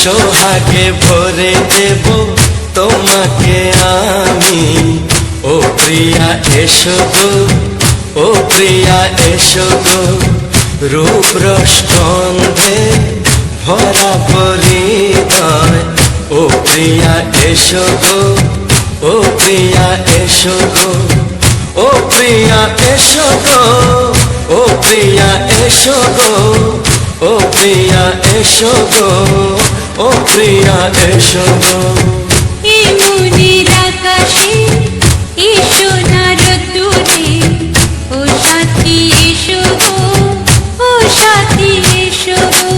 সোহাগে ভরে দেব তোমাকে আমি। ও প্রিয়া এসো গো, ও প্রিয়া এসো গো, রূপ রস গন্ধে ভরা পরিদয়। ও প্রিয়া এসো গো, ও প্রিয়া এসো গো, ও প্রিয়া এসো গো, ও প্রিয়া এসো গো, ও প্রিয়া এসো গো, ও প্রিয়া এসো গো। এই মনের আকাশে এই সোনার দূরে, ও সাথী এসো গো, ও সাথী এসো গো।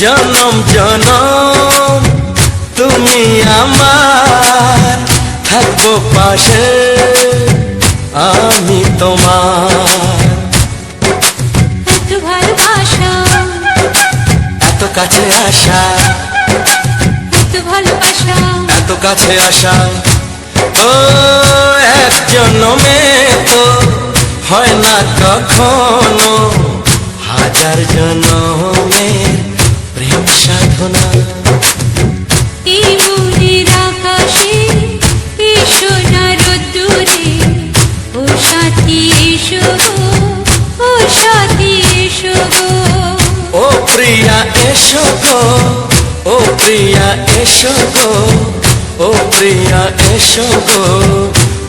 জনম জনম তুমি আমার, থাকবো পাশে আমি তোমার। এত ভালোবাসা, এত কাছে আসা, এত ভালোবাসা, এত কাছে আসা, ও এক জন্মে তো হয় না কখনো, হাজার জন্মের প্রেম সাধনা। এই মনের আকাশে এই সোনার দূরে, ও সাথী এসো গো, ও সাথী এসো গো। ও প্রিয়া এসো গো, ও প্রিয়া এসো গো, ও প্রিয়া এসো গো,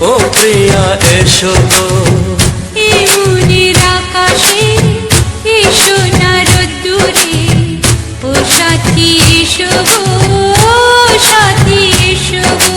ও প্রিয়া এসো গো। এই মনের আকাশে এই সোনার দূরে, ও সাথী এসো গো, ও সাথী এসো গো।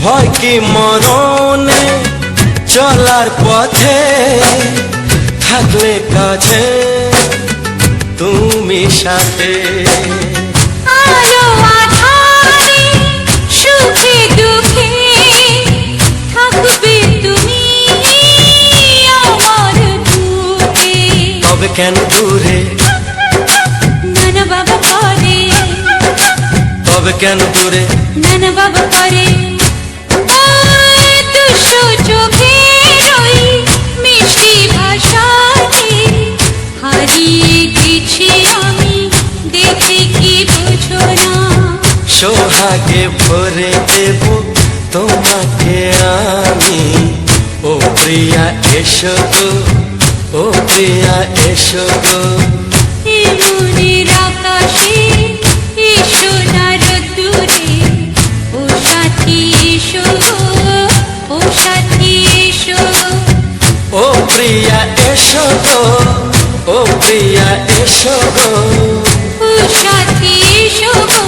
ভয় কি মরণে চলার পথে, থাকলে কাছে তুমি সাথে। আলো আঁধারে সুখে দুঃখে থাকবে তুমি আমার বুকে। তবে কেন দূরে, নানা বাবা করে, তবে কেন দূরে, নানা বাবা করে। দুশো চোখের ওই মিষ্টি ভাষাতে হারিয়ে গেছি আমি, দেখে কি বুঝো না। সোহাগে ভরে দেব তোমাকে আমি। ও প্রিয়া এসো গো, ও প্রিয়া এসো গো। এই মনের আকাশে এই সোনার দূরে, ও সাথী এসো গো, ও সাথী এসো গো। ও প্রিয়া এসো গো, ও প্রিয়া এসো গো, ও সাথী এসো গো,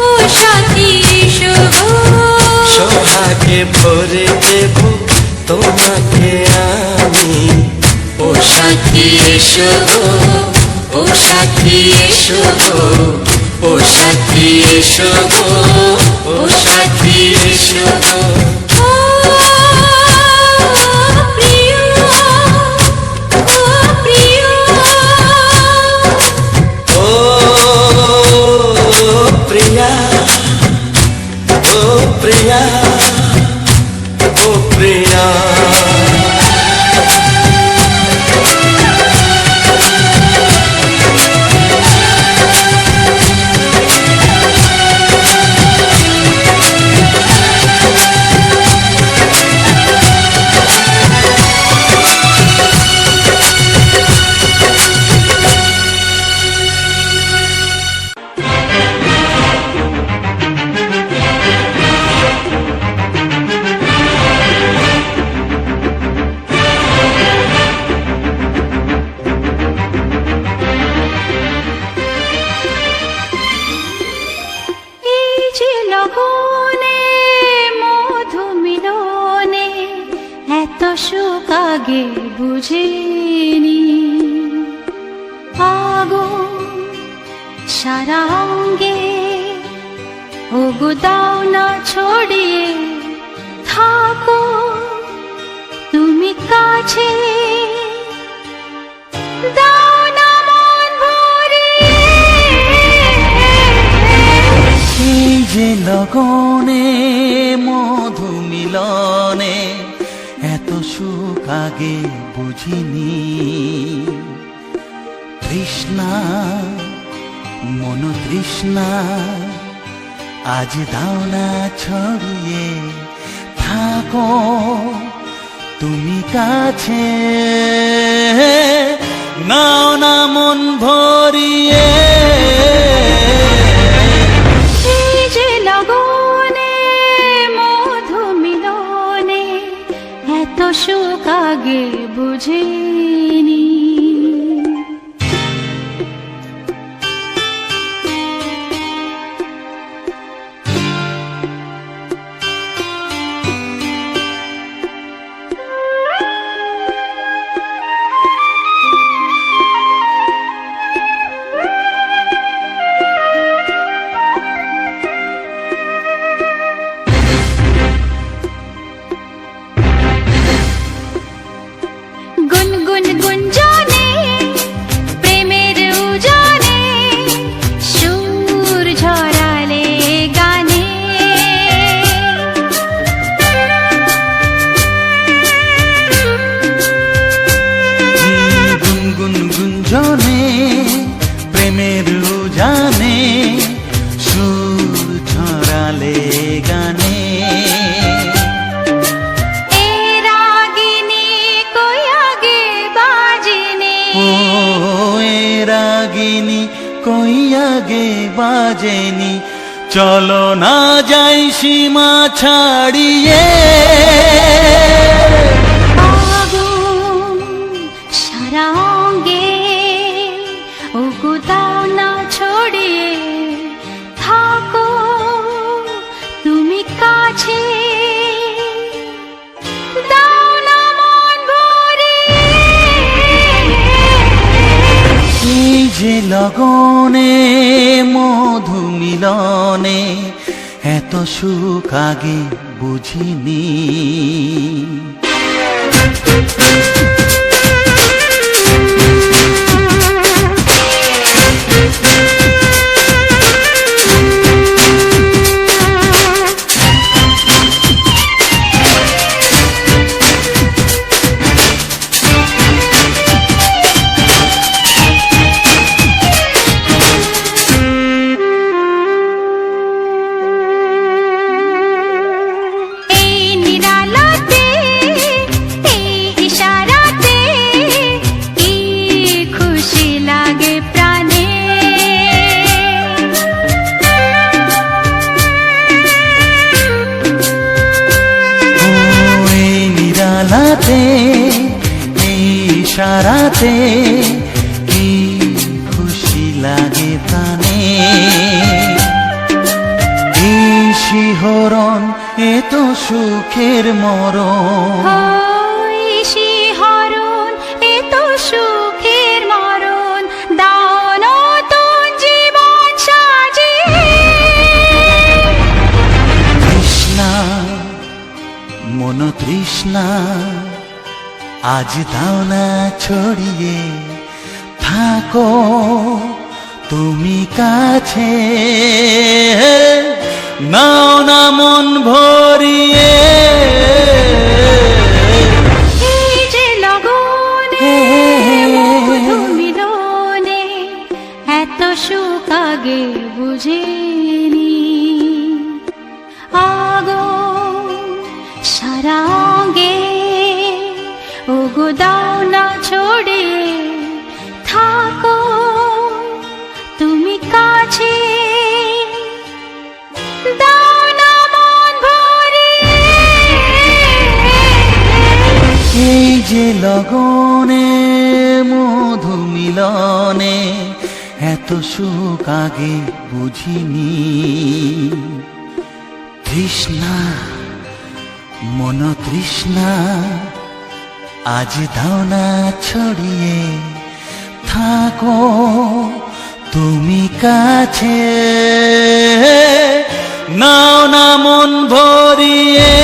ও সাথী এসো গো। সোহাগে ভরে দেব তোমাকে আমি। ও সাথী এসো গো, ও সাথী এসো গো, ও সাথী এসো গো, ও সাথী এসো গো। ও প্রিয়, ও প্রিয়, ও প্রিয়া, ও প্রিয়া, ও প্রিয়া। আগে বুঝিনি। আগুন সারা অঙ্গে, ওগো দাও না ছড়িয়ে, থাকো তুমি কাছে, দাও না মন ভরিয়ে। এই যে লগনে মধু মিলনে এত সুখ আগে বুঝিনি। তৃষ্ণা মন তৃষ্ণা আজ দাও না ছড়িয়ে, থাকো তুমি কাছে, নাও না মন ভরিয়ে। এই যে লগনে মধু মিলনে এত সুখ আগে বুঝিনি। গুনগুন গুঞ্জনে প্রেমের উজানে সুর ঝরালে গানে। গুনগুন গুঞ্জনে প্রেমের উজানে সুর ছড়ালে গানে। এ রাগিনী কই আগে বাজেনি, ও এ রাগিনী কই আগে বাজেনি, চলো না যাই সীমা ছাড়িয়ে। আগুন সারা অঙ্গে, ওগো দাও না ছড়িয়ে, থাকো তুমি কাছে, দাও না মন ভরিয়ে। এই যে লগনে মধু মিলনে এত সুখ আগে বুঝিনি। এই নিরালাতে, এই ইশারাতে কি খুশি লাগে প্রাণে। ও এই নিরালাতে এই ইশারাতে কি খুশি লাগে প্রাণে। এই শিহরণ এ তো সুখের মরণ, ওই শিহরণ এ তো সুখের মরণ, দাও নতুন জীবন সাজিয়ে। তৃষ্ণা মন তৃষ্ণা আজ দাও না ছড়িয়ে, থাকো তুমি কাছে, নাও না মন ভরিয়ে। এই যে লগনে মধু মিলনে এত সুখ আগে বুঝিনি। আগুন সারা অঙ্গে, ওগো দাও না ছড়িয়ে, থাকো তুমি কাছে, দাও না মন ভরিয়ে। এই যে লগনে মধু মিলনে এত সুখ আগে বুঝিনি। তৃষ্ণা মন তৃষ্ণা আজ দাও না ছড়িয়ে থাকো তুমি কাছে, নাও না মন ভরিয়ে।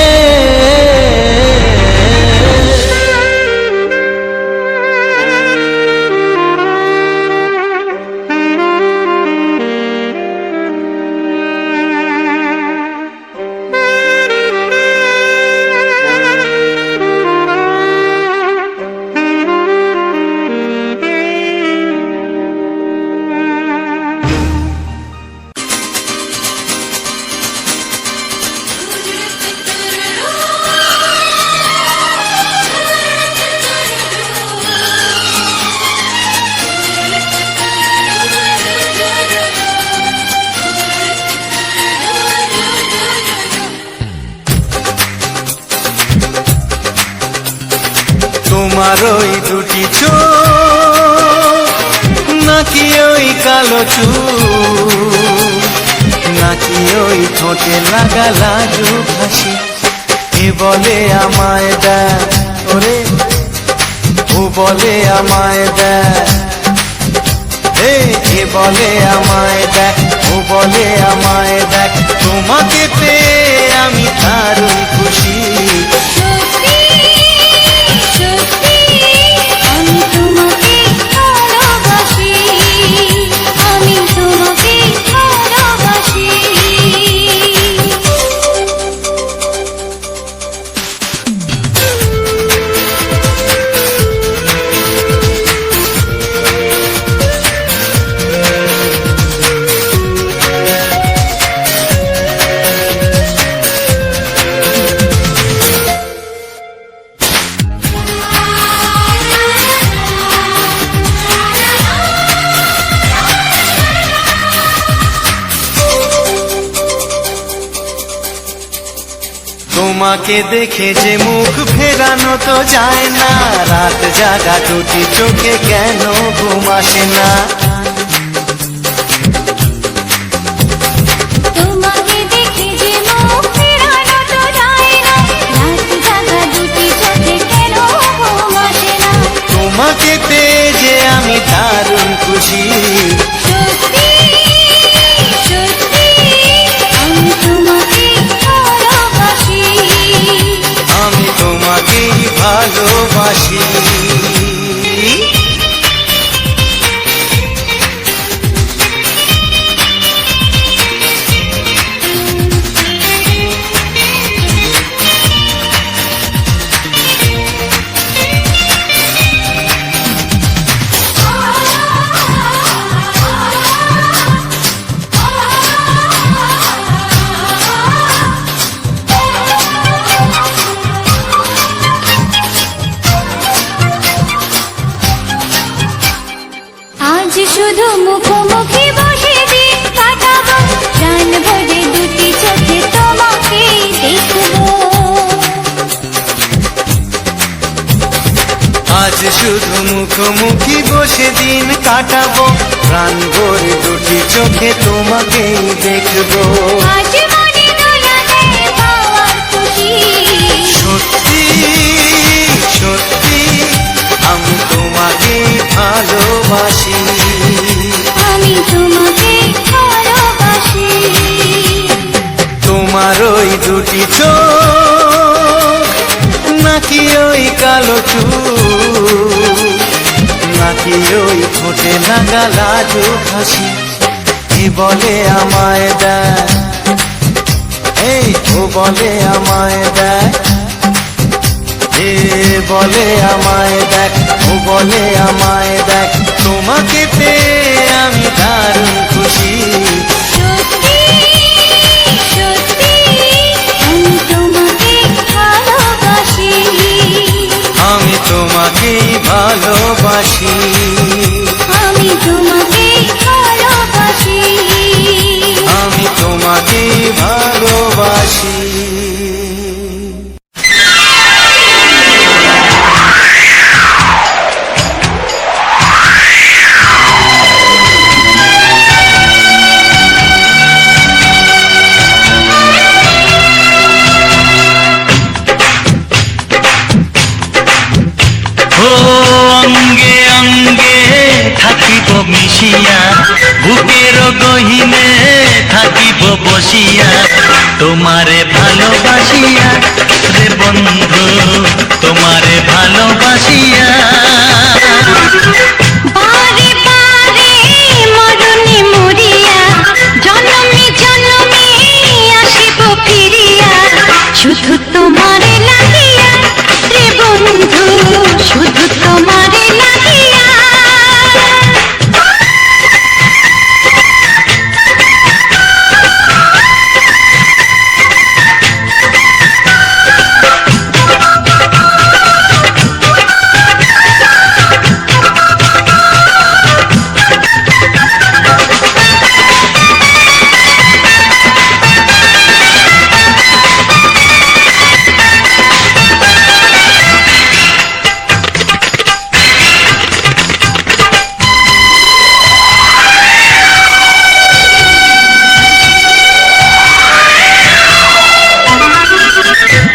তোমার ওই দুটি চোখ, নাকি ওই কালো চুল, নাকি ওই ঠোঁটে লাগা লাজুক হাসি, এ বলে আমায় দেখ ওরে, ও বলে আমায় দেখ, এ বলে আমায় দেখ, ও বলে আমায় দেখ, তোমাকে পেয়ে আমি দারুণ খুশি। তোমাকে দেখে যে মুখ ফেরানো তো যায় না, রাত জাগা দুটি চোখে কেন ঘুম আসে না। তোমাকে দেখে যে মুখ ফেরানো তো যায় না, রাত জাগা দুটি চোখে কেন ঘুম আসে না। তোমাকে পেয়ে যে আমি দারুণ খুশি। সত্যি সত্যি আমি তোমাকে ভালোবাসি, আমি তোমাকেই ভালোবাসি। আজ শুধু মুখোমুখি বসে দিন কাটাবো, প্রাণ ভরে দুটি চোখে তোমাকে দেখবো। আজ শুধু মুখোমুখি বসে দিন কাটাবো, প্রাণ ভরে দুটি চোখে তোমাকেই দেখবো। আজ মনে দোলাতে পাওয়ার খুশি, সত্যি সত্যি আমি তোমাকেই ভালোবাসি। আমি তোমাকে ভালোবাসি। তোমার ওই দুটি চোখ, নাকি ওই কালো চুল, নাকি ওই ঠোঁটে লাগা লাজুক হাসি, এ বলে আমায় দেখ, এই ও বলে আমায় দেখ, এ বলে আমায় দেখ, ও বলে আমায় দেখ, তোমাকে পেয়ে আমি দারুণ খুশি। সত্যি সত্যি আমি তোমাকে ভালোবাসি, আমি তোমাকেই ভালোবাসি। আমি তোমাকে ভালোবাসি, আমি তোমাকেই ভালোবাসি। মিশিয়া বুকের গহিনে থাকিব বসিয়া তোমারে ভালোবাসিয়া রে বন্ধু তোমারে ভালোবাসিয়া বারে বারে মরণে মরিয়া জনমে জনমে আসিব ফিরিয়া শুধু তোমারে লাগিয়া রে বন্ধু শুধু তোমারে লাগিয়া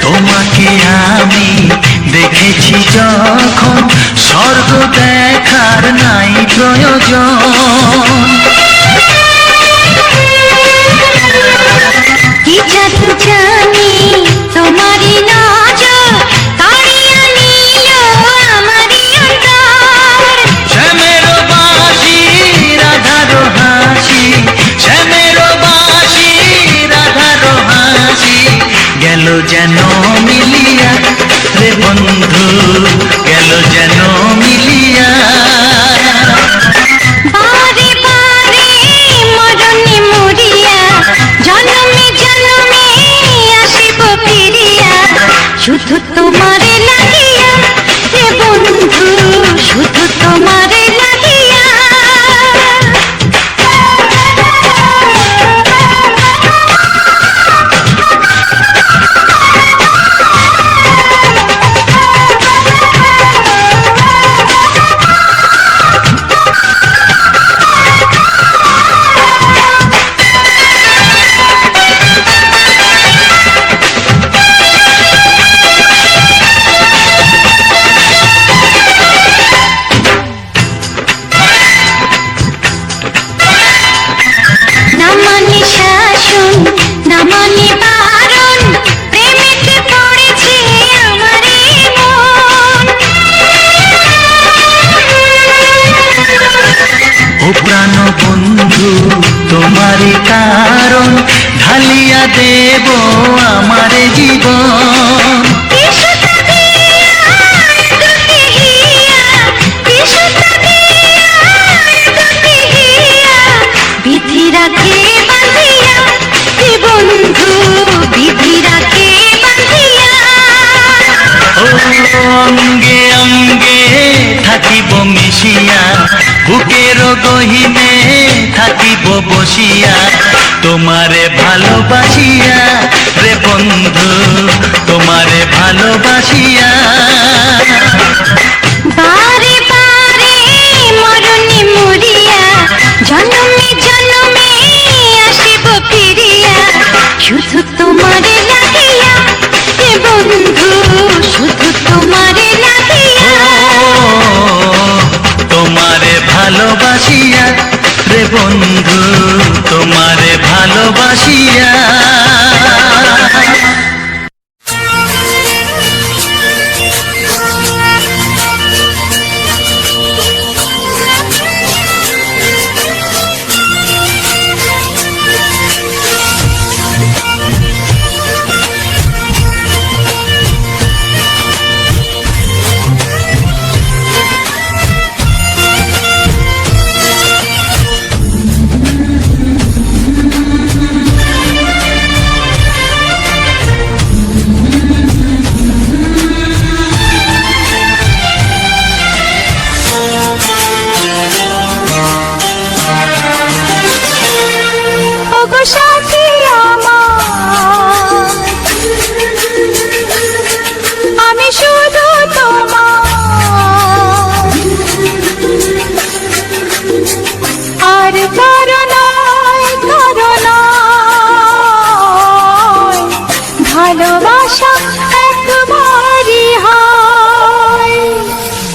তোমাকে আমি দেখেছি যখন স্বর্গ দেখার নাই প্রয়োজন কি জাদু জানি তোমারই নজর কাড়িয়া নিল আমারই অন্তর শ্যামের বাঁশি রাধার হাসি শ্যামের বাঁশি রাধার হাসি গেল যেন মিলিয়া রে বন্ধু গেল যেন মিলিয়া বারে বারে মরণে মরিয়া জনমে জনমে আসিব ফিরিয়া শুধু তোমারে লাগিয়া রে বন্ধু শুধু তোমারে লাগিয়া না মানে শাসন না মানে বারণ প্রেমেতে পড়েছে আমারই মন ও প্রাণ বন্ধু তোমারই কারণ ঢালিয়া দেব আমার জীবন বিশুদ্ধ দিয়া দুটি হিয়া বিশুদ্ধ দিয়া দুটি হিয়া বিধি রাখে বাঁধিয়া হে বন্ধু বিধি রাখে বাঁধিয়া ও অঙ্গে অঙ্গে থাকিব মিশিয়া বুকের গহিনে থাকিব বসিয়া তোমারে ভালোবাসিয়া রে বন্ধু তোমারে ভালোবাসিয়া বারে বারে মরণে মরিয়া জনমে জনমে আসিব ফিরিয়া শুধু তোমারে লাগিয়া হে বন্ধু শুধু তোমারে লাগিয়া তোমারে ভালোবাসিয়া রে বন্ধু তোমারে ভালোবাসিয়া ওগো সাথী আমার আমি শুধু তোমার আর কারো নয় ভালোবাসা একবারই হয়।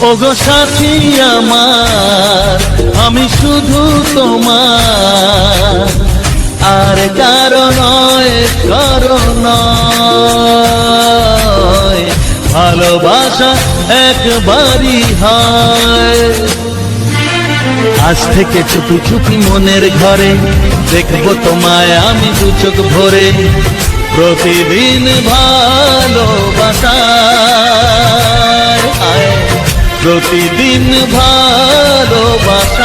ওগো সাথী আমার আমি শুধু তোমার, আর কারো নয়, কারো নয়। ভালোবাসা একবারই হয়। আজ থেকে চুপি চুপি মনের ঘরে দেখবো তোমায় আমি দু চোখ ভরে, প্রতিদিন ভালোবাসায়, প্রতিদিন ভালোবাসায়।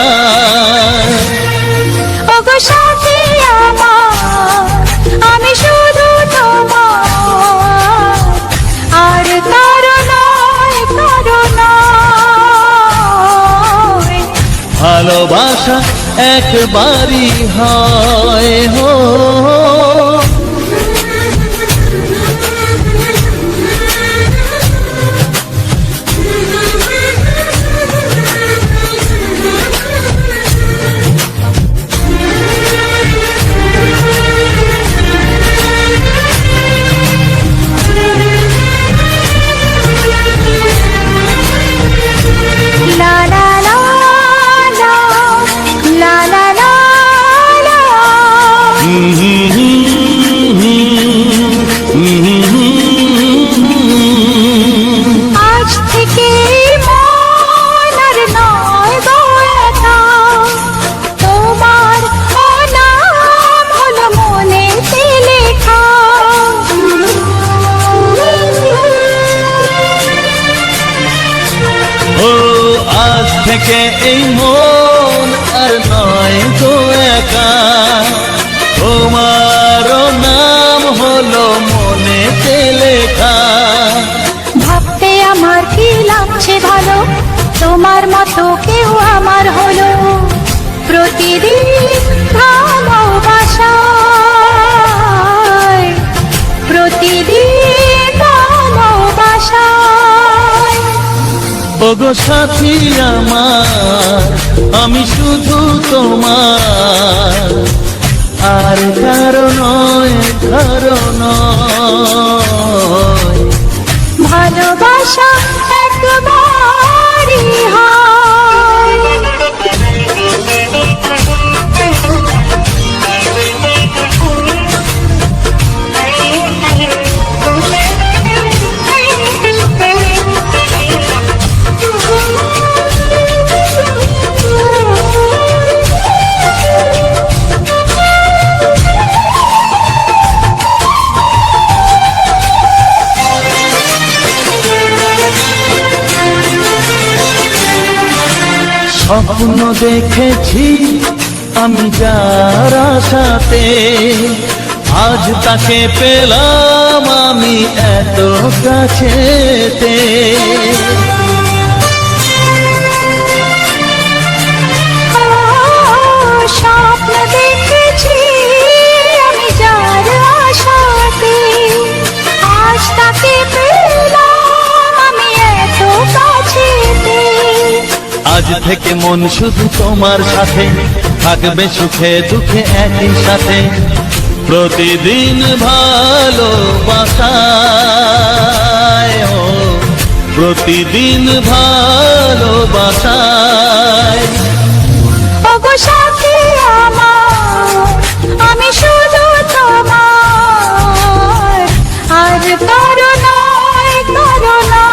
ওগো সাথী আমার, আমি শুধু তোমার, আর কারো নয়, কারো নয়। ভালোবাসা একবারই হয় হো। লা লা লা লা, লা লা লা লা। আজ থেকে মন আর নয় গো একা, তোমার নাম হলো মনেতে লেখা। ও আজ থেকে এই মন আর নয় তো একা, তোমার নাম হলো মনেতে লেখা। ভাবতে আমার কি লাগছে ভালো, তোমার মতো কেউ আমার হলো। প্রতিদিন ভালোবাসায়, প্রতিদিন ভালোবাসায়। ওগো সাথী আমার, আমি শুধু তোমার, আর কারো নয়, কারো নয়। ভালোবাসা একবারই হয়। স্বপ্ন দেখেছি আমি যার সাথে, আজ তাকে পেলাম আমি এত কাছেতে। স্বপ্ন দেখেছি আমি যার আশাতে, আজ তাকে পেলাম আমি এত কাছেতে। আজ থেকে মন শুধু তোমার সাথে, থাকবে সুখে দুঃখে একই সাথে, প্রতিদিন ভালোবাসায়, ও প্রতিদিন ভালোবাসায়। ওগো সাথী আমার, আমি শুধু তোমার, আর কারো নয়, কারো নয়।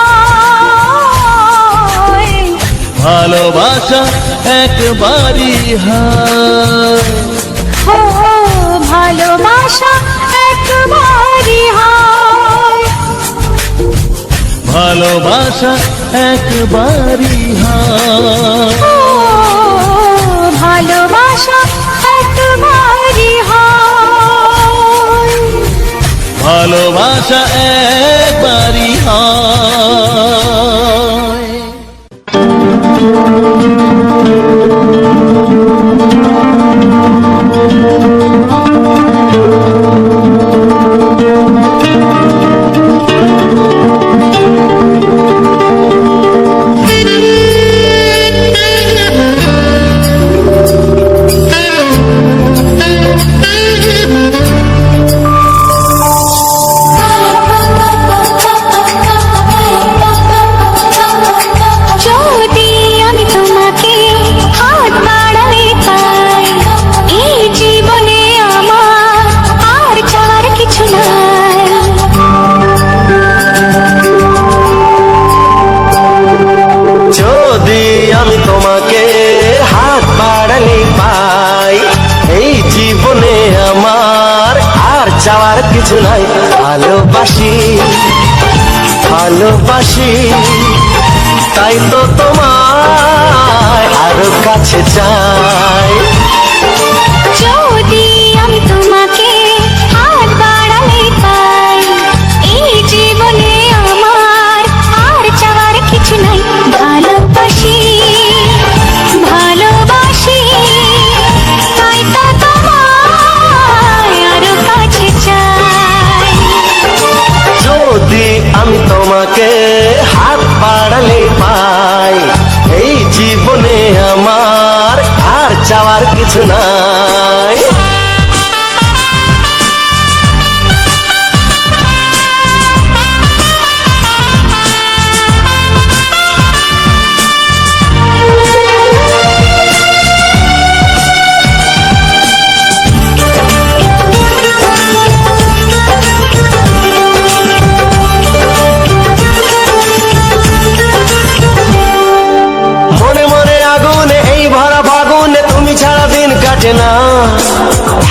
ভালোবাসা একবারই হয়। ও ভালোবাসা একবারই হয়। ভালোবাসা একবারই হয়। ও ভালোবাসা একবারই হয়। ভালোবাসা একবারই হয়। চাওয়ার কিছু নাই। ভালোবাসি ভালোবাসি তাই তো তোমায় আরো কাছে চাই। যদি আমি তোমাকে হাত বাড়ালে পাই, এই জীবনে আমার আর চাওয়ার কিছু নাই। ভালোবাসি ভালোবাসি তাই তো তোমায় আরো কাছে চাই। যদি আমি তোমাকে হাত বাড়ালে পাই, এই জীবনে আমার আর চাওয়ার কিছু নাই। মনে মনে আগুনে এই ভরা ফাগুনে তুমি ছাড়া দিন কাটে না।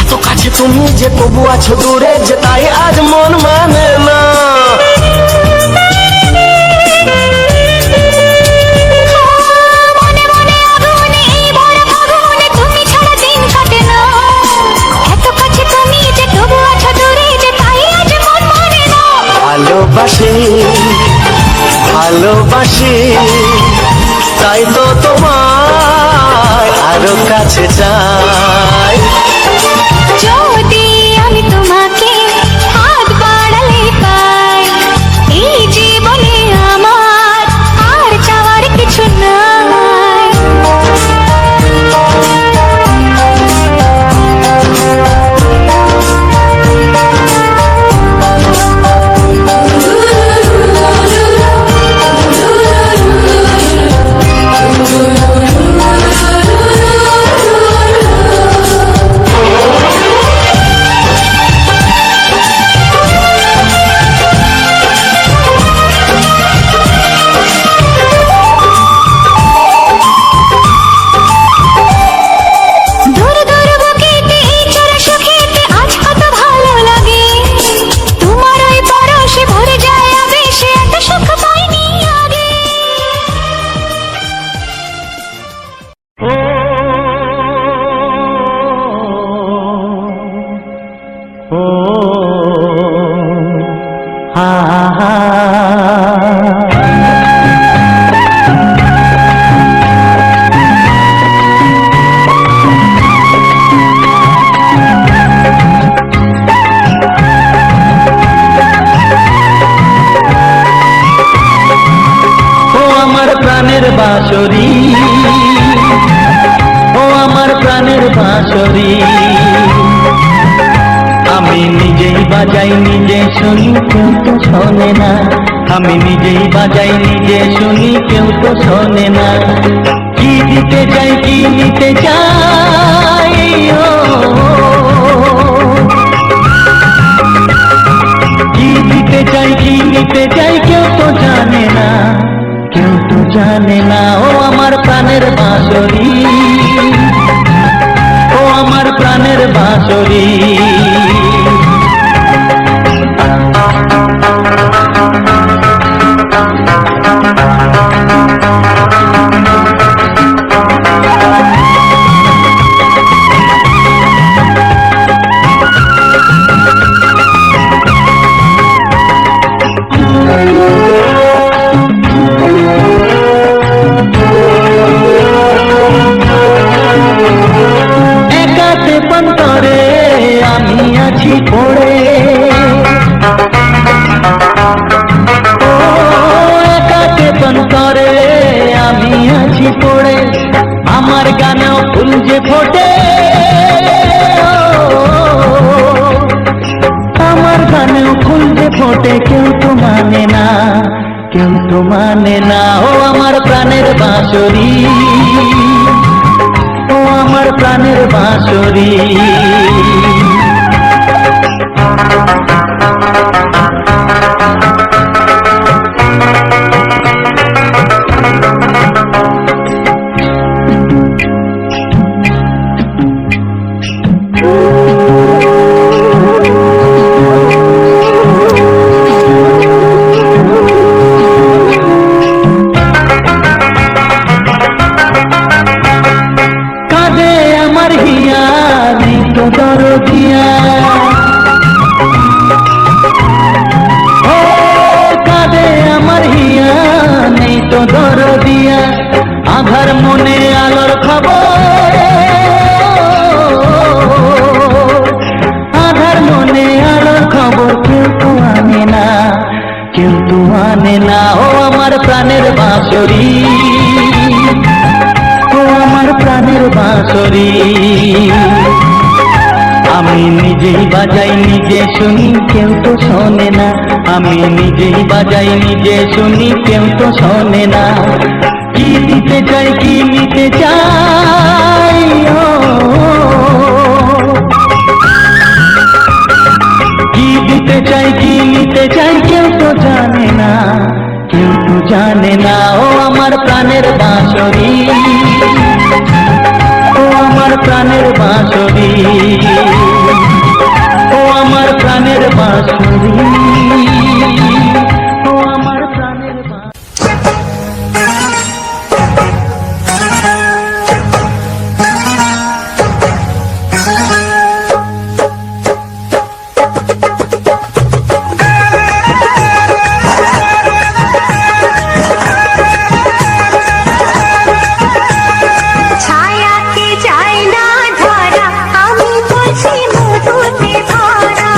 এত কাছে তুমি যে তবু আছো দূরে, যে তাই আজ মন মানে না। মনে মনে আগুনে এই ভরা ফাগুনে তুমি ছাড়া দিন কাটে না। এত কাছে তুমি যে তবু আছো দূরে, যে তাই আজ মন মানে না। ভালোবাসি ভালোবাসি তাই তো তোমায় আরো কাছে চাই। যদি আমি তোমাকে হাত বাড়ালে পাই, এই জীবনে আমার আর চাওয়ার কিছু নাই। দূর দূর বুকেতে এই চোরা সুখেতে আজ কত ভালো লাগে। তোমার ওই পরশে ভরে যায় আবেশে, এত সুখ পাইনি আগে। ও আমার প্রাণের বাঁশরি, ও আমার প্রাণের বাঁশরি, আমি নিজেই বাজাই নিজে শুনি কেউ তো শোনে না। আমি নিজেই বাজাই নিজে শুনি কেউ তো শোনে না। কি দিতে চাই কি নিতে চাই, ও কি দিতে চাই কি নিতে চাই কেউ তো জানে না, কেউ তো জানে না। ও আমার প্রাণের বাঁশরি, ও আমার প্রাণের বাঁশরি। একাতে পন্তরে আমি আছি পড়ে, ও একাতে পন্তরে আমি আছি পড়ে। আমার গানেও ফুল যে ফোটে, আমার গানেও ফুল যে ফোটে, কেউ তো মানে না, কেউ তো মানে না। ও আমার প্রাণের বাঁশরি, ও আমার প্রাণের বাঁশরি। প্রাণের বাঁশরি। আমি নিজেই বাজাই নিজে শুনি কেউ তো শোনে না, আমি নিজেই বাজাই নিজে শুনি কেউ তো শোনে না। কি দিতে চাই কি নিতে চাই, ও কি দিতে চাই কি নিতে চাই কেউ তো জানে না, কেউ তো জানে না। ও আমার প্রাণের বাঁশরি, ও আমার প্রাণের বাঁশরি, ও আমার প্রাণের বাঁশরি, ও আমার প্রাণের বাঁশরি। ছায়াকে চাই না ধরা, আমি বলছি মধুতে ভরা।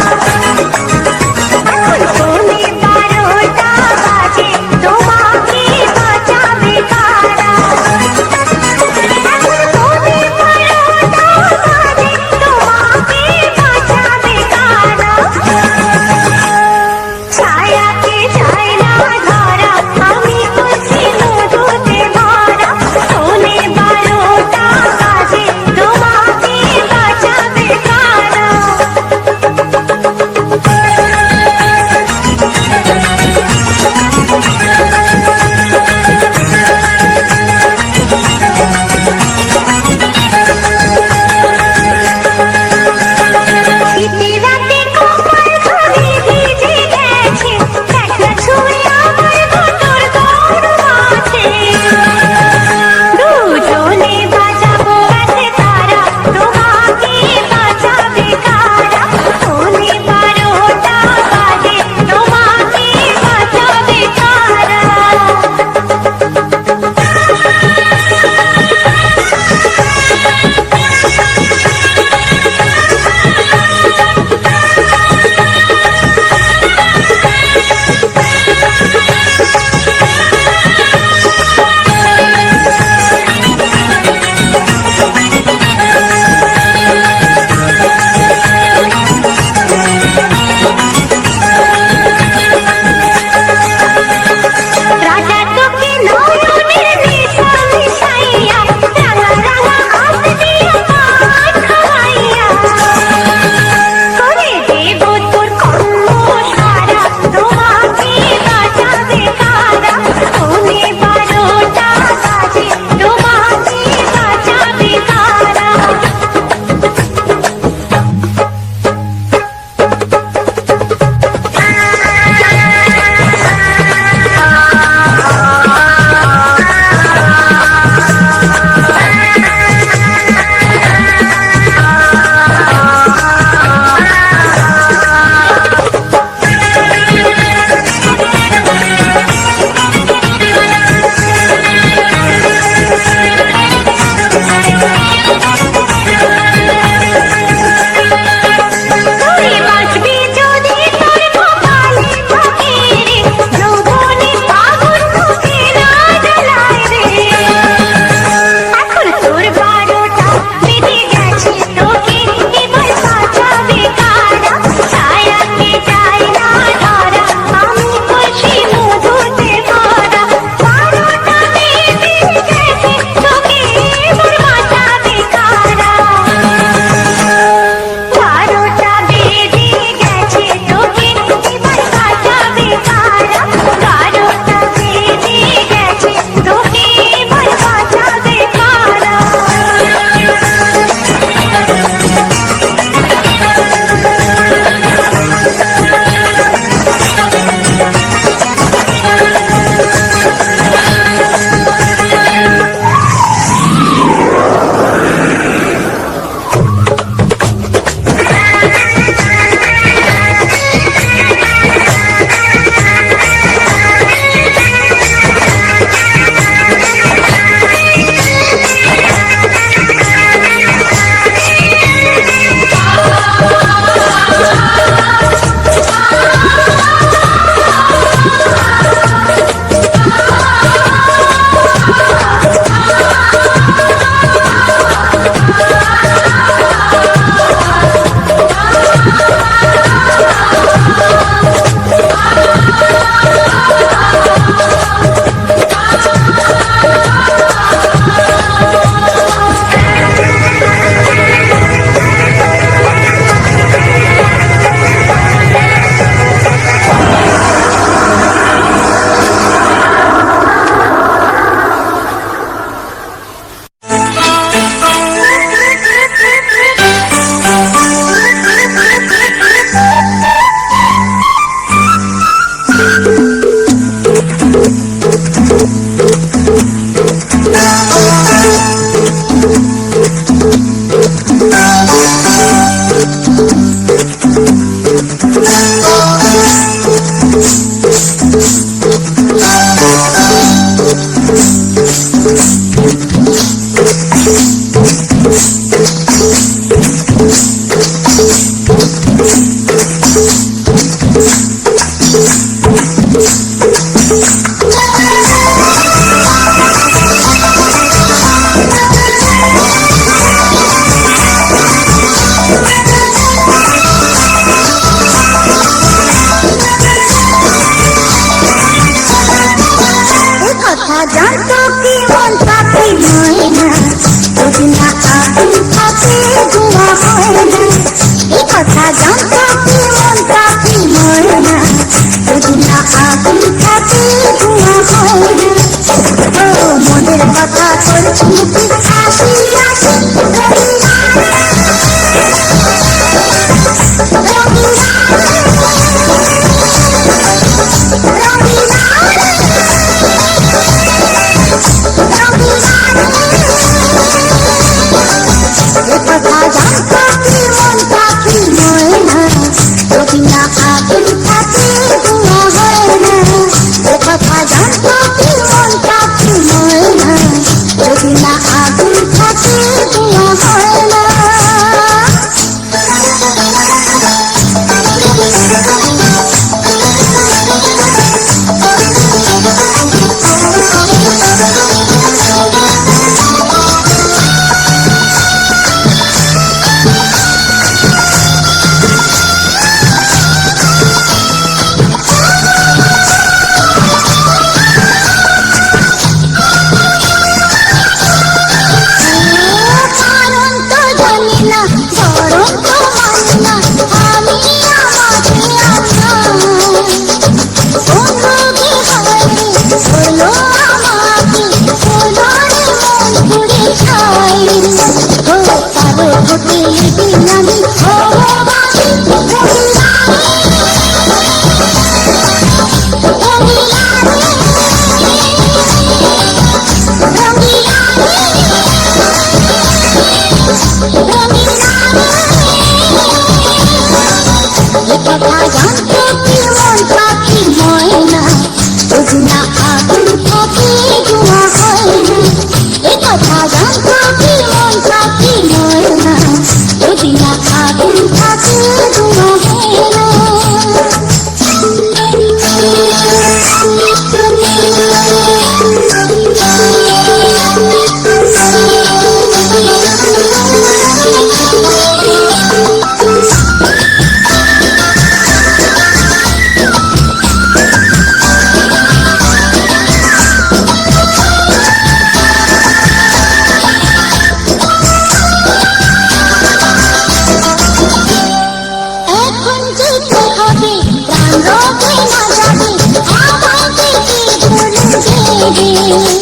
দেবে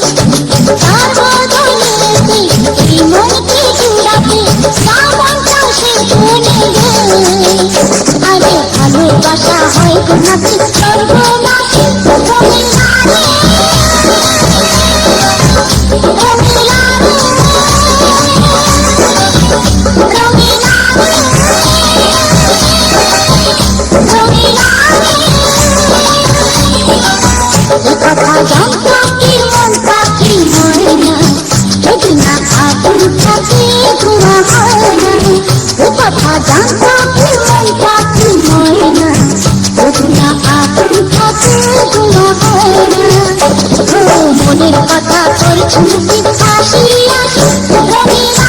তার বদলে এই মনকে জুড়াবে শ্রাবণটা সে ধনে দেবে আরে ভালোবাসা হয় গো নাকি সর্বনাশী কথা জানতো কি মন পাখি হয় না যদি না আগুন থাকে ধোঁয়া হয় না কথা জানতো কি মন পাখি হয় না যদি না আগুন থাকে ধোঁয়া হয় না মনের কথা করছি কি হাসি আসি রঙিনা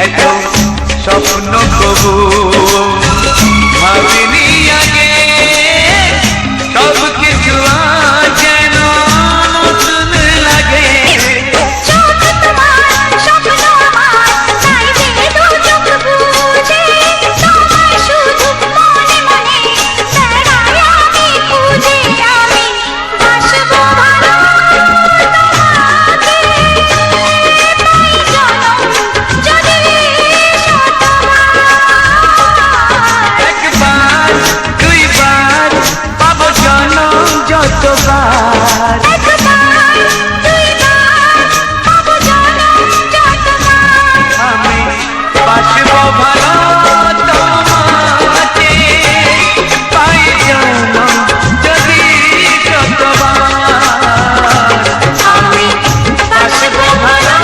এত স্বপ্ন কবু ভাবিনি আগে, সব কিছু আজ যেন নতুন লাগে। চোখ তোমার স্বপ্ন আমার, তাই যে দু চোখ বুঝে তোমায় শুধু মনে মনে বেড়াই আমি খুঁজে। আমি বাসবো ভালো তোমাকে, তাই জনম যদি শতবার। একবার দুইবার পাবো জনম যতবার, একবার দুইবার পাবো জনম যতবার। আমি বাসবো ভালো তোমাকে, পাই জনম যদি যতবার। আমি বাসবো ভালো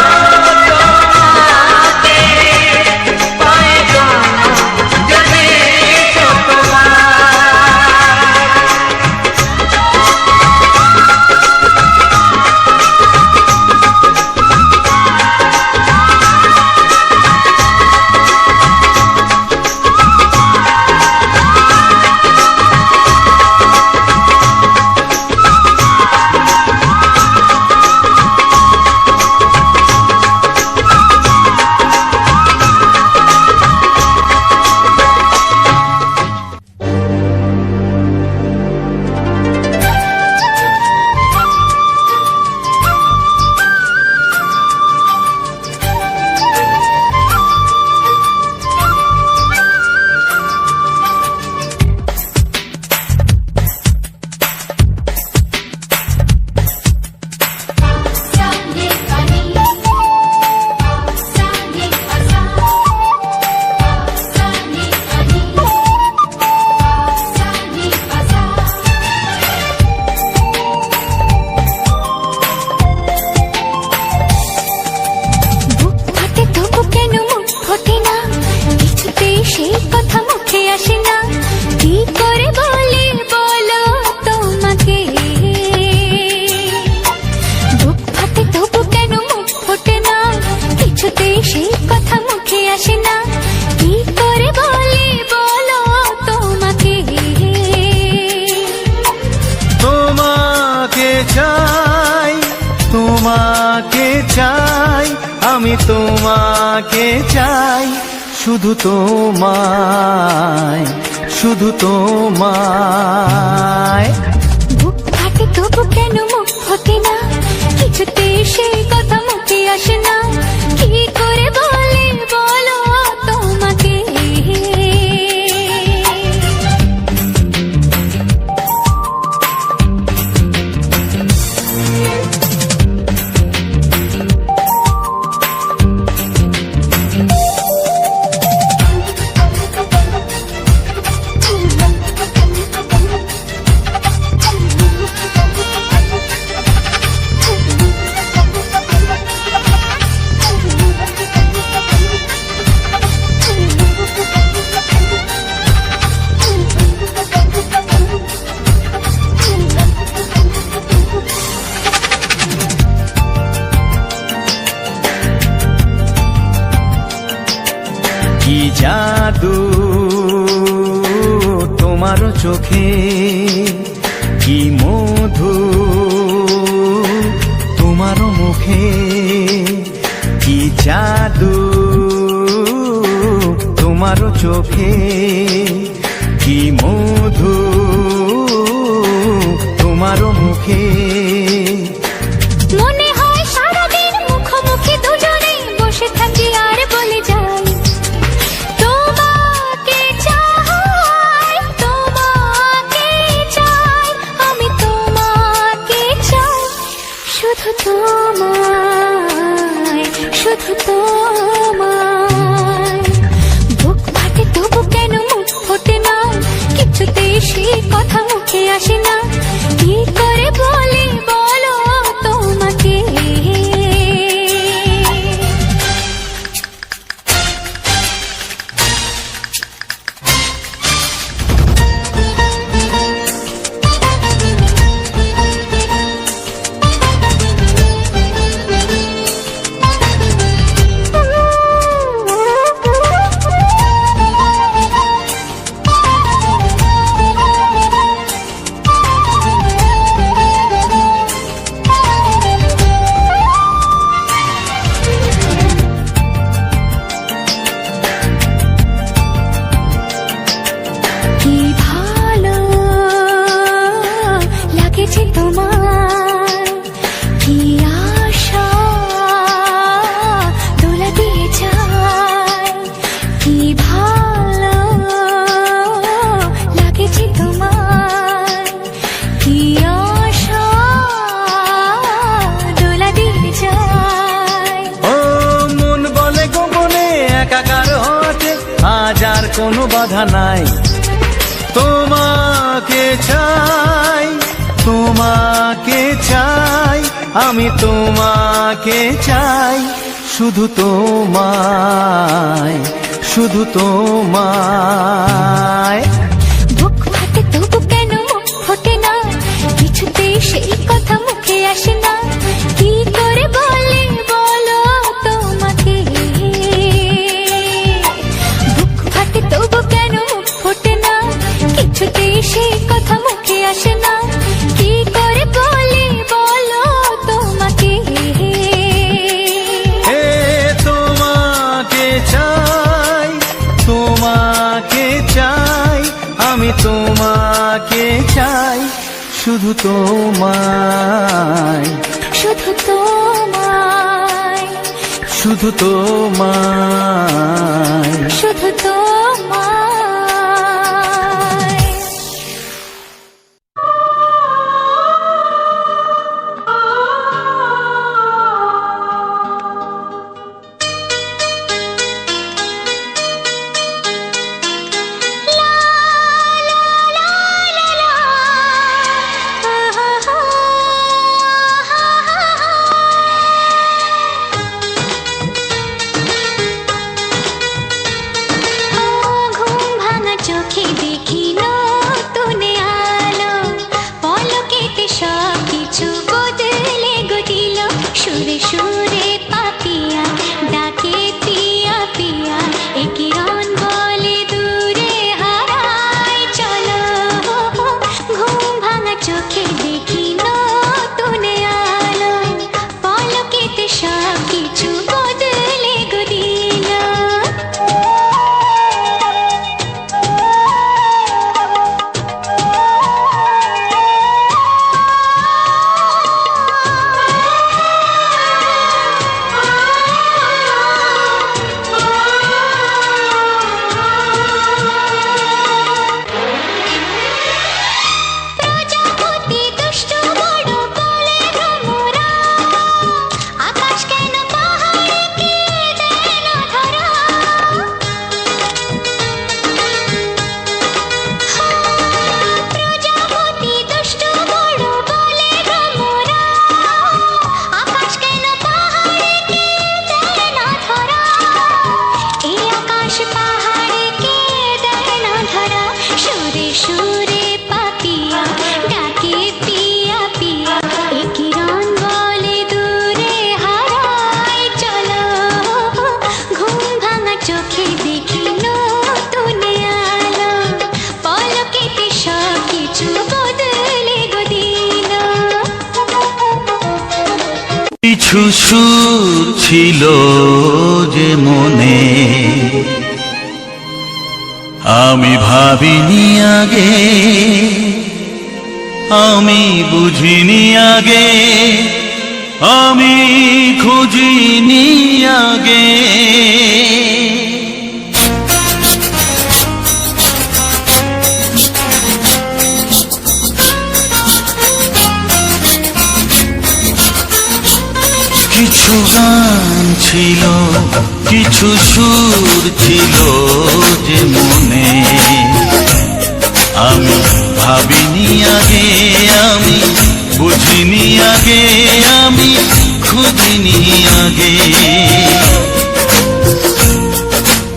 তোমাকে, পাই জনম যদি যতবার। বুক ফাটে তবু কেন মুখ ফোটে না, কিছুতেই সেই কথা মুখে আসে না। কি করে বলি বলো তোমাকে। বুক ফাটে তবু কেন মুখ ফোটে না, কিছুতেই সেই কথা মুখে আসে না। কি করে বলি বলো তোমাকে। তোমাকে চাই, তোমাকে চাই, আমি তোমাকে চাই, শুধু তোমায়, শুধু তোমায়। বুক ফাটে তবু কেন মুখ ফোটে না, কিছুতেই সেই কথা মুখে আসে না। কি করে বলে বলো তোমাকে। কি জাদু তোমার চোখে, কি মধু তোমার মুখে। কি জাদু তোমার চোখে, কি মধু তোমার মুখে। মনে হয় সারাদিন মুখোমুখি দুজনে বসে থাকি আর বলে যাই তোমাকে চাই, তোমাকে চাই, আমি তোমাকে চাই, শুধু তোমায়, শুধু তোমায়। বুক ফাটে তবু কেন মুখ ফোটে না, একাকার হতে আজ আর কোনো বাধা নাই। তোমাকে চাই, তোমাকে চাই, আমি তোমাকে চাই, শুধু তোমায়, শুধু তোমায়। বুক ফাটে তবু কেন মুখ ফোটে না, কিছুতেই সেই কথা মুখে আসে না, কি করে বলে বলো তোমাকে। বুক ফাটে তবু কেন মুখ ফোটে না, কিছুতেই সেই কথা মুখে আসে না, কি করে বলে বলো তোমাকে। এ তোমাকে চাই, তোমাকে চাই, আমি তোমাকে চাই, শুধু তোমায়, শুধু তোমায়, শুধু তোমায়। শুধু তোমায়। ঘুম ভাঙা চোখে দেখি নতুন আলো, পলকেতে সব কিছু বদলে গো দিল। সুরে সুরে পাপিয়া ডাকে পিয়া পিয়া, এ কিরণ বলে দূরে হারায় চলো। ঘুম ভাঙা চোখে দেখি নতুন আলো, পলকেতে সব কিছু বদলে গো দিল। প্রজাপতি দুষ্টু বড় বলে ভ্রমরা, আকাশ কেন পাহাড়কে দেয় না ধরা। প্রজাপতি দুষ্টু বড় বলে ভ্রমরা, আকাশ কেন পাহাড়কে দেয় না ধরা। এই আকাশ পাহাড়কে দেয় না ধরা। সুরে সুরে পাপিয়া ডাকে পিয়া পিয়া, এ কিরণ বলে দূরে হারায় চলো। ঘুম ভাঙা চোখে দেখি নতুন আলো, পলকেতে সব কিছু বদলে গো দিল। কিছু সুর ছিল যে মনে, আমি ভাবিনি আগে, আমি বুঝিনি আগে, আমি খুঁজিনি আগে। কিছু গান ছিল, কিছু সুর ছিল যে মনে, আমি ভাবিনি আগে, আমি বুঝিনি আগে, আমি খুঁজিনি আগে।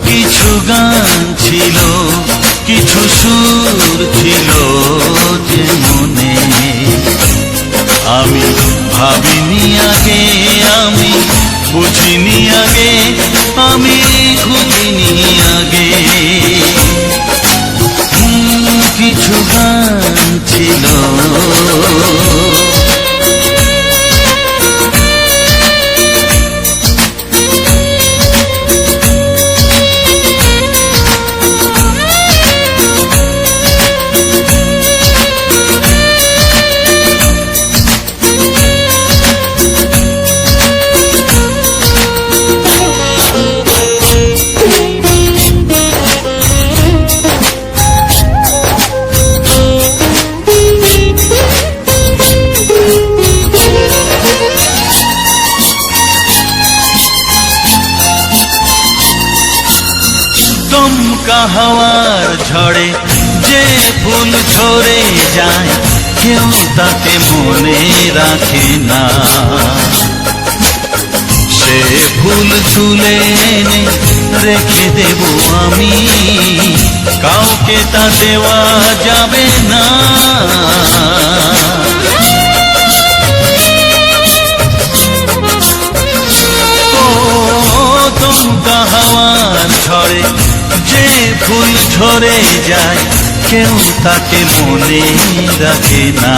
কিছু গান ছিল, কিছু সুর ছিল যে মনে, আমি ভাবিনি আগে, আমি বুঝিনি আগে, আমি খুঁজিনি আগে। কিছু গান ছিল। দমকা হাওয়ার ঝড়ে যে ফুল ঝরে যায় কেউ তাকে মনে রাখে না। সে ফুল তুলে এনে রেখে দেব আমি, কাউকে তা দেওয়া যাবে না। ও দমকা হাওয়ার ঝড়ে যে ফুল ঝরে যায় কেউ তাকে মনে রাখে না।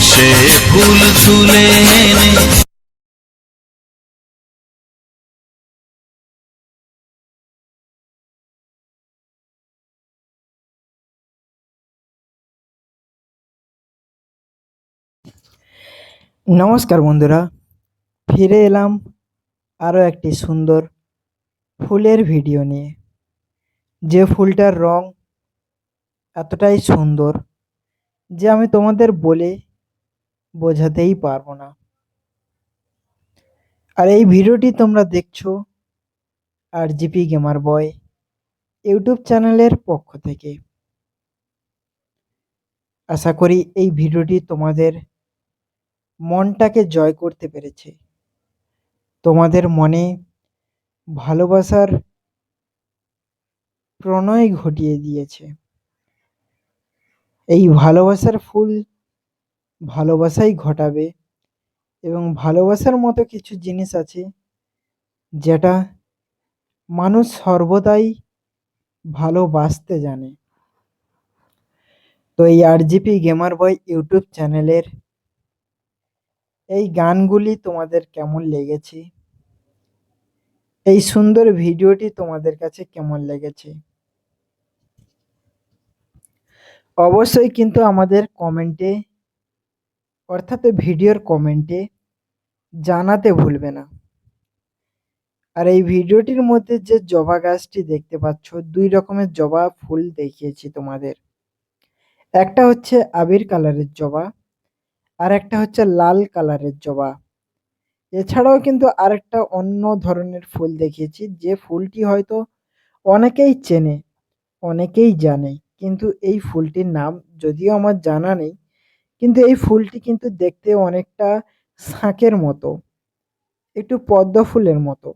সে ফুল তুলে এনে নমস্কার বন্ধুরা, ফিরে এলাম আরও একটি সুন্দর ফুলের ভিডিও নিয়ে। যে ফুলটার রং এতটাই সুন্দর যে আমি তোমাদের বলে বোঝাতেই পারবো না। আর এই ভিডিওটি তোমরা দেখছো RGP গেমার বয় ইউটিউব চ্যানেলের পক্ষ থেকে। আশা করি এই ভিডিওটি তোমাদের মনটাকে জয় করতে পেরেছে, তোমাদের মনে ভালোবাসার প্রণয় ঘটিয়ে দিয়েছে। এই ভালোবাসার ফুল ভালোবাসাই ঘটাবে, এবং ভালোবাসার মতো কিছু জিনিস আছে যেটা মানুষ সর্বদাই ভালোবাসতে জানে। তো এই RGP গেমার বয় ইউটিউব চ্যানেলের এই গানগুলি তোমাদের কেমন লেগেছে, এই সুন্দর ভিডিওটি তোমাদের কাছে কেমন লেগেছে, অবশ্যই কিন্তু আমাদের কমেন্টে, অর্থাৎ ভিডিওর কমেন্টে জানাতে ভুলবে না। আর এই ভিডিওটির মধ্যে যে জবা গাছটি দেখতে পাচ্ছ, 2 রকমের জবা ফুল দেখিয়েছি তোমাদের। একটা হচ্ছে আবির কালারের জবা, আর একটা হচ্ছে লাল কালারের জবা। এছাড়াও কিন্তু আরেকটা অন্য ধরনের ফুল দেখিয়েছি, যে ফুলটি হয়তো অনেকেই চেনে, অনেকেই জানে, কিন্তু এই ফুলটির নাম যদিও আমার জানা নেই। কিন্তু এই ফুলটি কিন্তু দেখতে অনেকটা শাঁখের মতো, একটু পদ্ম ফুলের মতো।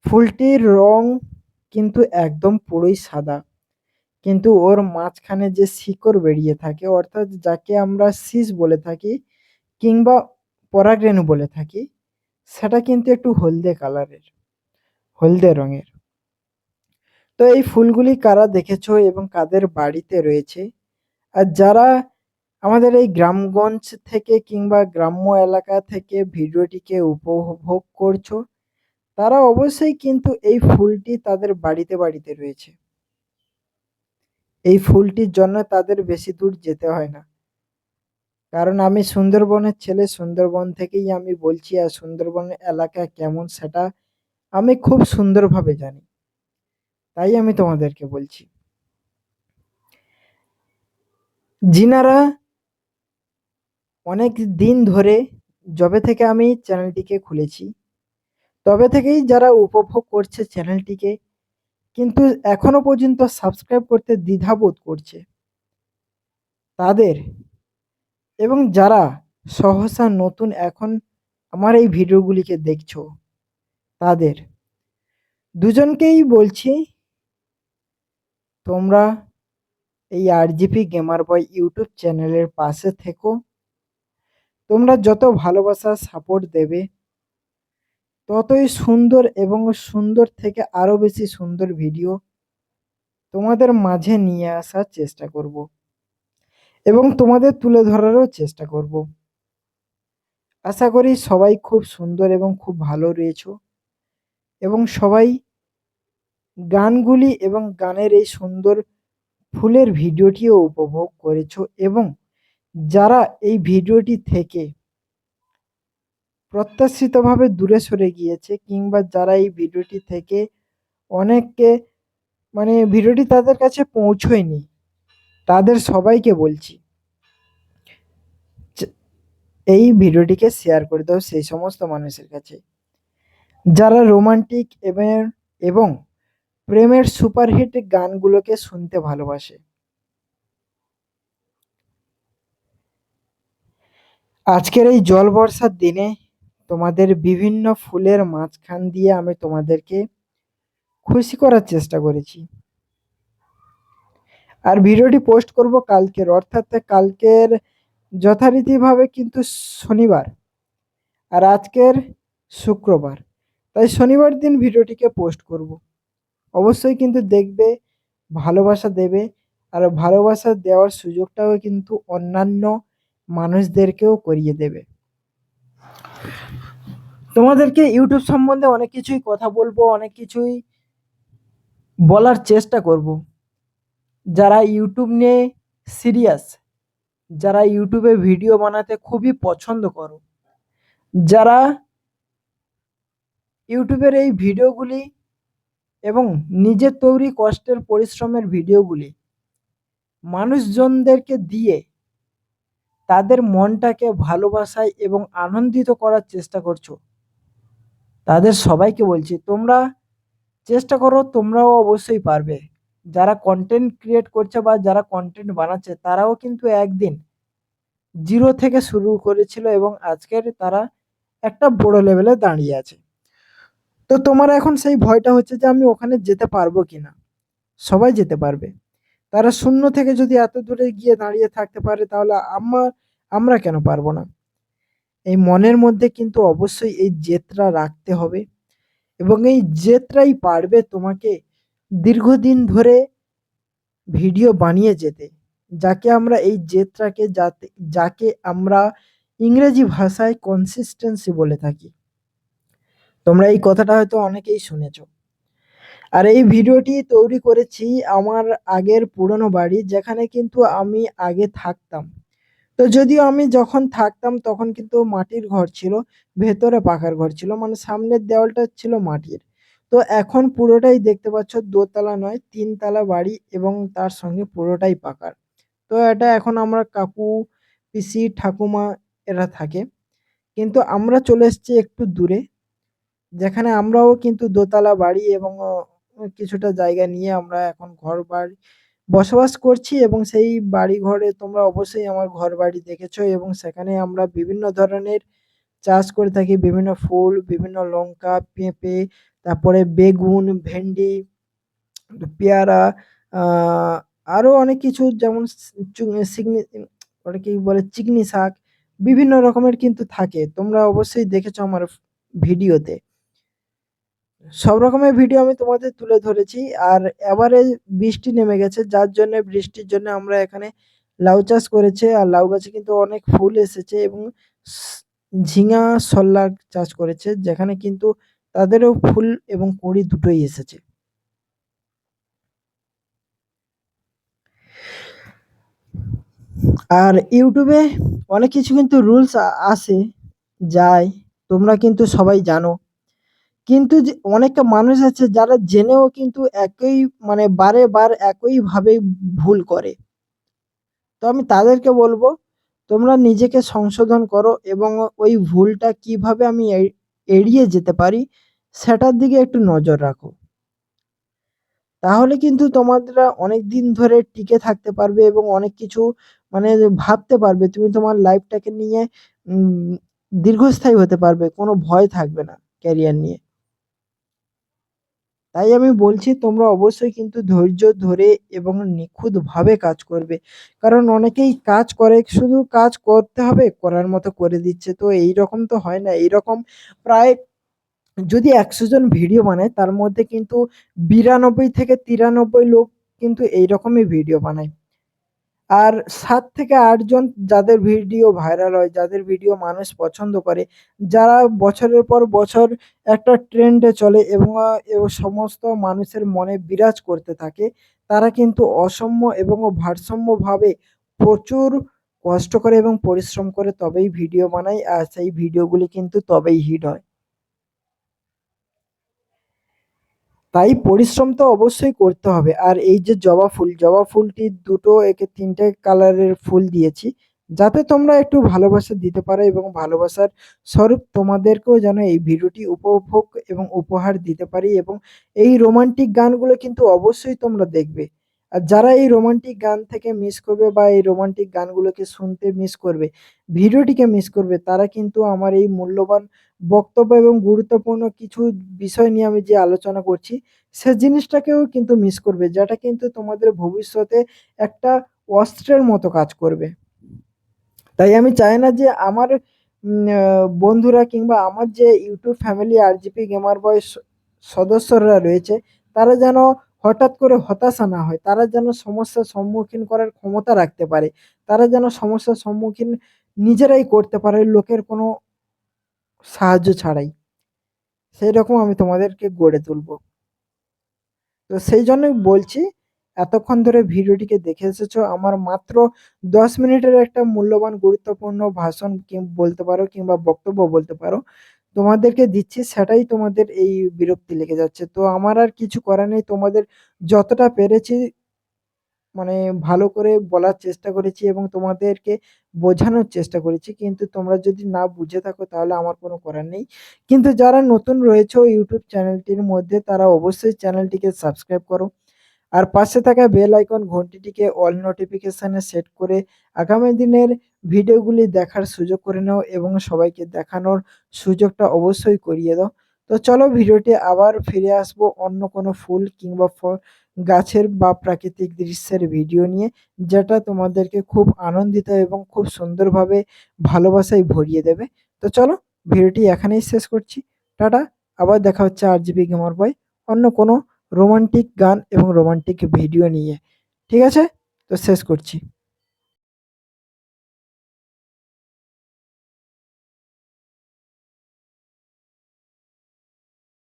ফুলটির রং কিন্তু একদম পুরোই সাদা, কিন্তু ওর মাঝখানে যে শিকড় বেরিয়ে থাকে, অর্থাৎ যাকে আমরা শীষ বলে থাকি কিংবা পরাগরেণু বলে থাকি, সেটা কিন্তু একটু হলদে কালারের, হলদে রঙের। তো এই ফুলগুলি কারা দেখেছো এবং কাদের বাড়িতে রয়েছে, আর যারা আমাদের এই গ্রামগঞ্জ থেকে কিংবা গ্রাম্য এলাকা থেকে ভিডিওটিকে উপভোগ করছো, তারা অবশ্যই কিন্তু এই ফুলটি তাদের বাড়িতে বাড়িতে রয়েছে। এই ফুলটির জন্য তাদের বেশি দূর যেতে হয় না, কারণ আমি সুন্দরবনের ছেলে, সুন্দরবন থেকেই আমি বলছি, আর সুন্দরবন এলাকা কেমন সেটা আমি খুব সুন্দরভাবে জানি, তাই আমি তোমাদেরকে বলছি। যিনারা অনেক দিন ধরে, যবে থেকে আমি চ্যানেলটিকে খুলেছি তবে থেকেই যারা উপভোগ করছে চ্যানেলটিকে, কিন্তু এখনো পর্যন্ত সাবস্ক্রাইব করতে দ্বিধাবোধ করছে তাদের, এবং যারা সহসা নতুন এখন আমার এই ভিডিওগুলিকে দেখছো তাদের দুজনকেই বলছি, তোমরা এই RGP গেমার বয় ইউটিউব চ্যানেলের পাশে থেকো। তোমরা যত ভালোবাসা সাপোর্ট দেবে, ততই সুন্দর এবং সুন্দর থেকে আরো বেশি সুন্দর ভিডিও তোমাদের মাঝে নিয়ে আসার চেষ্টা করব, এবং তোমাদের তুলে ধরারও চেষ্টা করব। আশা করি সবাই খুব সুন্দর এবং খুব ভালো রয়েছো, এবং সবাই গানগুলি এবং গানের এই সুন্দর ফুলের ভিডিওটিও উপভোগ করেছো, এবং যারা এই ভিডিওটি থেকে প্রত্যাশিতভাবে দূরে সরে গিয়েছে, কিংবা যারা এই ভিডিওটি থেকে অনেককে ভিডিওটি তাদের কাছে পৌঁছয়নি, তাদের সবাইকে বলছি এই ভিডিওটিকে শেয়ার করে দাও সেই সমস্ত মানুষের কাছে যারা রোমান্টিক এবং এবং প্রেমের সুপারহিট গানগুলোকে শুনতে ভালোবাসে। আজকের এই জল বর্ষার দিনে তোমাদের বিভিন্ন ফুলের মাঝখান দিয়ে আমি তোমাদেরকে খুশি করার চেষ্টা করেছি। আর ভিডিওটি পোস্ট করব কালকের, অর্থাৎ কালকের যথারীতিভাবে কিন্তু শনিবার, আর আজকের শুক্রবার, তাই শনিবার দিন ভিডিওটিকে পোস্ট করব। অবশ্যই কিন্তু দেখবে, ভালোবাসা দেবে, আর ভালোবাসা দেওয়ার সুযোগটাও কিন্তু অন্যান্য মানুষদেরকেও করিয়ে দেবে। তোমাদেরকে ইউটিউব সম্বন্ধে অনেক কিছুই কথা বলবো, অনেক কিছুই বলার চেষ্টা করব। যারা ইউটিউব নিয়ে সিরিয়াস, যারা ইউটিউবে ভিডিও বানাতে খুবই পছন্দ করো, যারা ইউটিউবের এই ভিডিওগুলি এবং নিজের তৈরি কষ্টের পরিশ্রমের ভিডিওগুলি মানুষজনদেরকে দিয়ে তাদের মনটাকে ভালোবাসায় এবং আনন্দিত করার চেষ্টা করছো, তাদের সবাইকে বলছি তোমরা চেষ্টা করো, তোমরাও অবশ্যই পারবে। যারা কন্টেন্ট ক্রিয়েট করছে বা যারা কন্টেন্ট বানাচ্ছে তারাও কিন্তু একদিন জিরো থেকে শুরু করেছিল এবং আজকের তারা একটা বড় লেভেলে দাঁড়িয়ে আছে। তো তোমার এখন সেই ভয়টা হচ্ছে যে আমি ওখানে যেতে পারবো কিনা। সবাই যেতে পারবে। তারা শূন্য থেকে যদি এত দূরে গিয়ে দাঁড়িয়ে থাকতে পারে, তাহলে আমরা কেন পারবো না? এই মনের মধ্যে কিন্তু অবশ্যই এই জেদটা রাখতে হবে এবং এই জেদটাই পারবে তোমাকে দীর্ঘদিন ধরে ভিডিও বানিয়ে যেতে। যাকে আমরা এই জেদটাকে যাকে আমরা ইংরেজি ভাষায় কনসিস্টেন্সি বলে থাকি। তোমরা এই কথাটা হয়তো অনেকেই শুনেছো। আর এই ভিডিওটি তৈরি করেছি আমার আগের পুরনো বাড়ি, যেখানে কিন্তু আমি আগে থাকতাম। তো যদিও আমি যখন থাকতাম তখন কিন্তু মাটির ঘর ছিল, ভেতরে পাকার ঘর ছিল, মানে সামনের দেওয়ালটা ছিল মাটির। তো এখন পুরোটাই দেখতে পাচ্ছ দোতলা নয় 3 তলা বাড়ি এবং তার সঙ্গে পুরোটাই পাকার। তো এটা এখন আমরা কাকু, পিসি, ঠাকুমা এরা থাকে, কিন্তু আমরা চলে এসেছি একটু দূরে, যেখানে আমরাও কিন্তু দোতলা বাড়ি এবং কিছুটা জায়গা নিয়ে আমরা এখন ঘর বাড়ি বসবাস করছি এবং সেই বাড়ি ঘরে তোমরা অবশ্যই আমার ঘর বাড়ি দেখেছো এবং সেখানে আমরা বিভিন্ন ধরনের চাষ করে থাকি, বিভিন্ন ফুল, বিভিন্ন লঙ্কা, পেঁপে, তারপরে বেগুন, ভেন্ডি, পেয়ারা, আরো অনেক কিছু, যেমন সিগনি, ওটা কি বলে, চিকনি শাক, বিভিন্ন রকমের কিন্তু থাকে। তোমরা অবশ্যই দেখেছো আমার ভিডিওতে। সব রকমের ভিডিও আমি তোমাদের তুলে ধরেছি। আর এবারে বৃষ্টি নেমে গেছে, যার জন্য বৃষ্টির জন্য আমরা এখানে লাউ চাষ করেছে, আর লাউ গাছে কিন্তু অনেক ফুল এসেছে এবং ঝিঙা, শল্যা চাষ করেছে, যেখানে কিন্তু তাদেরও ফুল এবং কুঁড়ি দুটোই এসেছে। আর ইউটিউবে অনেক কিছু কিন্তু রুলস আসে যায়, তোমরা কিন্তু সবাই জানো। কিন্তু যে অনেক মানুষ আছে যারা জেনেও কিন্তু একই, মানে বারে বার একইভাবে ভুল করে। তো আমি তাদেরকে বলবো তোমরা নিজেকে সংশোধন করো এবং ওই ভুলটা কিভাবে আমি এড়িয়ে যেতে পারি সেটার দিকে একটু নজর রাখো। তাহলে কিন্তু তোমরা অনেক দিন ধরে টিকে থাকতে পারবে এবং অনেক কিছু, মানে ভাবতে পারবে, তুমি তোমার লাইফটাকে নিয়ে দীর্ঘস্থায়ী হতে পারবে, কোনো ভয় থাকবে না ক্যারিয়ার নিয়ে। তাই আমি বলছি তোমরা অবশ্যই কিন্তু ধৈর্য ধরে এবং নিখুঁতভাবে কাজ করবে। কারণ অনেকেই কাজ করে, শুধু কাজ করতে হবে, করার মতো করে দিচ্ছে। তো এইরকম তো হয় না। এইরকম প্রায়, যদি 100 জন ভিডিও বানায় তার মধ্যে কিন্তু 92 থেকে 93 লোক কিন্তু এইরকমই ভিডিও বানায়। আর 7 থেকে 8 জন যাদের ভিডিও ভাইরাল হয়, যাদের ভিডিও মানুষ পছন্দ করে, যারা বছরের পর বছর একটা ট্রেন্ডে চলে এবং সমস্ত মানুষের মনে বিরাজ করতে থাকে, তারা কিন্তু অসাম্য এবং ভারসাম্যভাবে প্রচুর কষ্ট করে এবং পরিশ্রম করে তবেই ভিডিও বানায়, আর সেই ভিডিওগুলি কিন্তু তবেই হিট হয়। তাই পরিশ্রম তো অবশ্যই করতে হবে। আর এই যে জবা ফুলটি দুটো, একে 3টে কালারের ফুল দিয়েছি, যাতে তোমরা একটু ভালোবাসা দিতে পারো এবং ভালোবাসার স্বরূপ তোমাদেরকেও যেন এই ভিডিওটি উপভোগ এবং উপহার দিতে পারি। এবং এই রোমান্টিক গানগুলো কিন্তু অবশ্যই তোমরা দেখবে। আর যারা এই রোমান্টিক গান থেকে মিস করবে বা এই রোমান্টিক গানগুলোকে শুনতে মিস করবে, ভিডিওটিকে মিস করবে, তারা কিন্তু আমার এই মূল্যবান বক্তব্য এবং গুরুত্বপূর্ণ কিছু বিষয় নিয়ে আমি যে আলোচনা করছি, সে জিনিসটাকেও কিন্তু মিস করবে, যেটা কিন্তু তোমাদের ভবিষ্যতে একটা অস্ত্রের মতো কাজ করবে। তাই আমি চাই না যে আমার বন্ধুরা কিংবা আমার যে ইউটিউব ফ্যামিলি আরজিপি গেমার বয় সদস্যরা রয়েছে, তারা যেন হঠাৎ করে হতাশা না হয়, তারা যেন সমস্যার সম্মুখীন করার ক্ষমতা রাখতে পারে, তারা যেন সমস্যার সম্মুখীন নিজেরাই করতে পারে লোকের কোনো সাহায্য ছাড়াই। সেই রকম আমি তোমাদেরকে গড়ে তুলবো। তো সেই জন্যই বলছি, এতক্ষণ ধরে ভিডিওটিকে দেখে এসেছো, আমার মাত্র 10 মিনিটের একটা মূল্যবান গুরুত্বপূর্ণ ভাষণ বলতে পারো কিংবা বক্তব্য বলতে পারো তোমাদেরকে দিচ্ছি, সেটাই তোমাদের এই বিরক্তি লেগে যাচ্ছে। তো আমার আর কিছু করার নেই, তোমাদের যতটা পেরেছি মানে ভালো করে বলার চেষ্টা করেছি এবং তোমাদেরকে বোঝানোর চেষ্টা করেছি, কিন্তু তোমরা যদি না বুঝে থাকো তাহলে আমার কোনো করার নেই। কিন্তু যারা নতুন রয়েছে ইউটিউব চ্যানেলটির মধ্যে, তারা অবশ্যই চ্যানেলটিকে সাবস্ক্রাইব করো। আর পাশে থাকা বেল আইকন ঘন্টিটিকে অল নোটিফিকেশনে সেট করে আগামী দিনের ভিডিওগুলি দেখার সুযোগ করে নাও এবং সবাইকে দেখানোর সুযোগটা অবশ্যই করিয়ে দাও। তো চলো ভিডিওটি আবার ফিরে আসবো অন্য কোনো ফুল কিংবা গাছের বা প্রাকৃতিক দৃশ্যের ভিডিও নিয়ে, যেটা তোমাদেরকে খুব আনন্দিত এবং খুব সুন্দরভাবে ভালোবাসায় ভরিয়ে দেবে। তো চলো ভিডিওটি এখানেই শেষ করছি। টাটা। আবার দেখা হচ্ছে আরজিবি গেমার বয় অন্য কোনো রোমান্টিক গান এবং রোমান্টিক ভিডিও নিয়ে। ঠিক আছে? তো শেষ করছি।